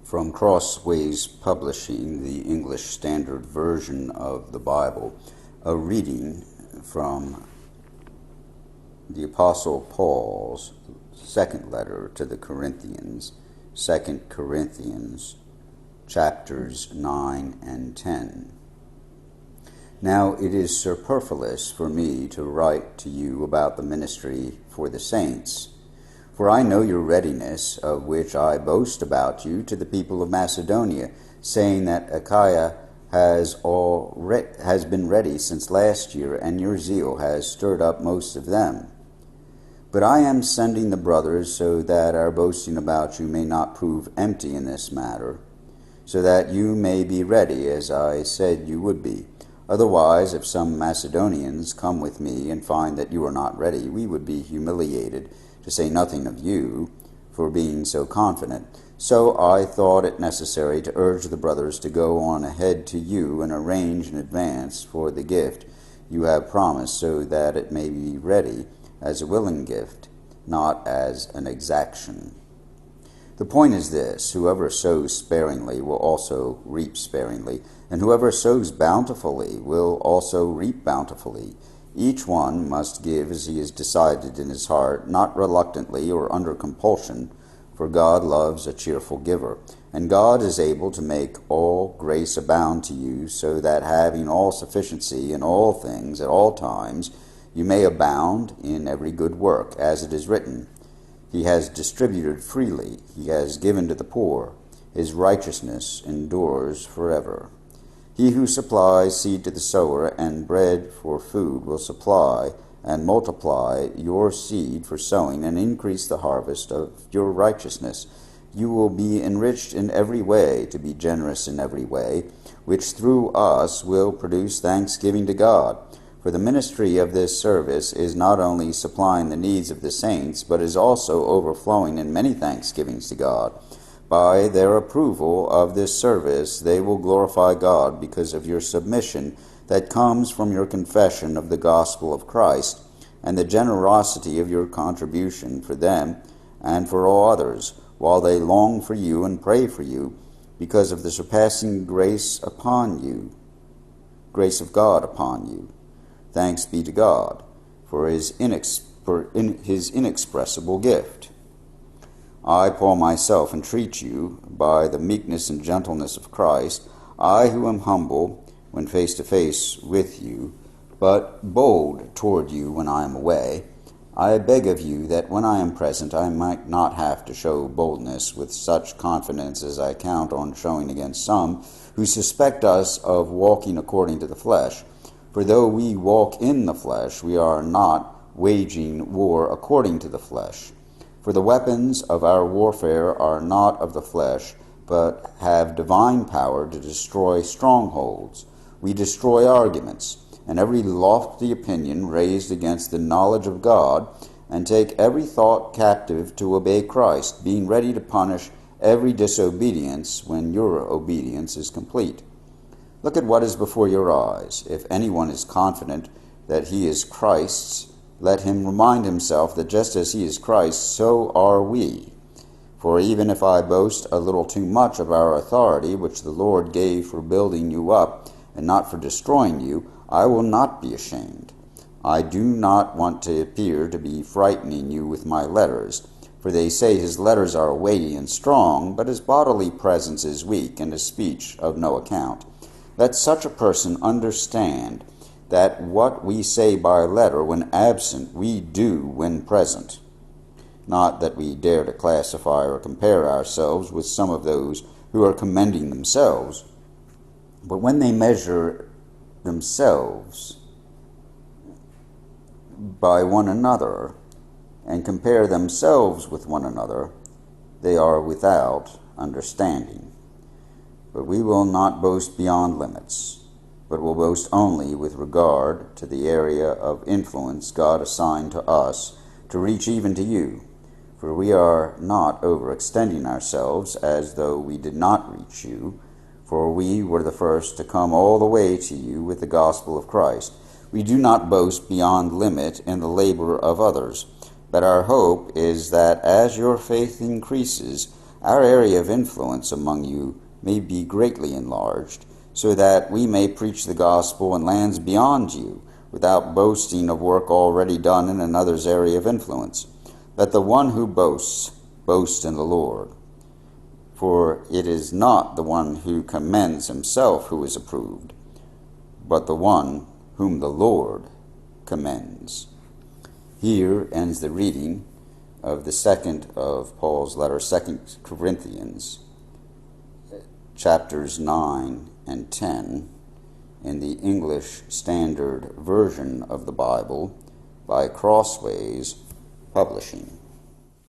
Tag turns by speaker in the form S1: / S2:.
S1: From Crossways Publishing, the English Standard Version of the Bible, a reading from the Apostle Paul's second letter to the Corinthians, 2 Corinthians, chapters 9 and 10. Now it is superfluous for me to write to you about the ministry for the saints, for I know your readiness, of which I boast about you to the people of Macedonia, saying that Achaia has been ready since last year, and your zeal has stirred up most of them. But I am sending the brothers so that our boasting about you may not prove empty in this matter, so that you may be ready, as I said you would be. Otherwise, if some Macedonians come with me and find that you are not ready, we would be humiliated, to say nothing of you, for being so confident. So I thought it necessary to urge the brothers to go on ahead to you and arrange in advance for the gift you have promised, so that it may be ready as a willing gift, not as an exaction. The point is this: whoever sows sparingly will also reap sparingly, and whoever sows bountifully will also reap bountifully. Each one must give as he has decided in his heart, not reluctantly or under compulsion, for God loves a cheerful giver. And God is able to make all grace abound to you, so that having all sufficiency in all things at all times, you may abound in every good work, as it is written, He has distributed freely, He has given to the poor, His righteousness endures forever. He who supplies seed to the sower and bread for food will supply and multiply your seed for sowing and increase the harvest of your righteousness. You will be enriched in every way, to be generous in every way, which through us will produce thanksgiving to God. For the ministry of this service is not only supplying the needs of the saints, but is also overflowing in many thanksgivings to God. By their approval of this service, they will glorify God because of your submission that comes from your confession of the gospel of Christ and the generosity of your contribution for them and for all others, while they long for you and pray for you because of the surpassing grace of God upon you. Thanks be to God for his inexpressible gift. I, Paul, myself entreat you, by the meekness and gentleness of Christ, I who am humble when face to face with you, but bold toward you when I am away, I beg of you that when I am present I might not have to show boldness with such confidence as I count on showing against some who suspect us of walking according to the flesh. For though we walk in the flesh, we are not waging war according to the flesh. For the weapons of our warfare are not of the flesh, but have divine power to destroy strongholds. We destroy arguments, and every lofty opinion raised against the knowledge of God, and take every thought captive to obey Christ, being ready to punish every disobedience when your obedience is complete. Look at what is before your eyes. If anyone is confident that he is Christ's, let him remind himself that just as he is Christ, so are we. For even if I boast a little too much of our authority, which the Lord gave for building you up and not for destroying you, I will not be ashamed. I do not want to appear to be frightening you with my letters, for they say his letters are weighty and strong, but his bodily presence is weak and his speech of no account. Let such a person understand that what we say by letter when absent, we do when present. Not that we dare to classify or compare ourselves with some of those who are commending themselves, but when they measure themselves by one another and compare themselves with one another, they are without understanding. But we will not boast beyond limits, but will boast only with regard to the area of influence God assigned to us to reach even to you. For we are not overextending ourselves as though we did not reach you, for we were the first to come all the way to you with the gospel of Christ. We do not boast beyond limit in the labor of others, but our hope is that as your faith increases, our area of influence among you may be greatly enlarged, so that we may preach the gospel in lands beyond you, without boasting of work already done in another's area of influence. Let the one who boasts boast in the Lord. For it is not the one who commends himself who is approved, but the one whom the Lord commends. Here ends the reading of the second of Paul's letter, 2 Corinthians, chapters 9 and 10, in the English Standard Version of the Bible by Crossways Publishing.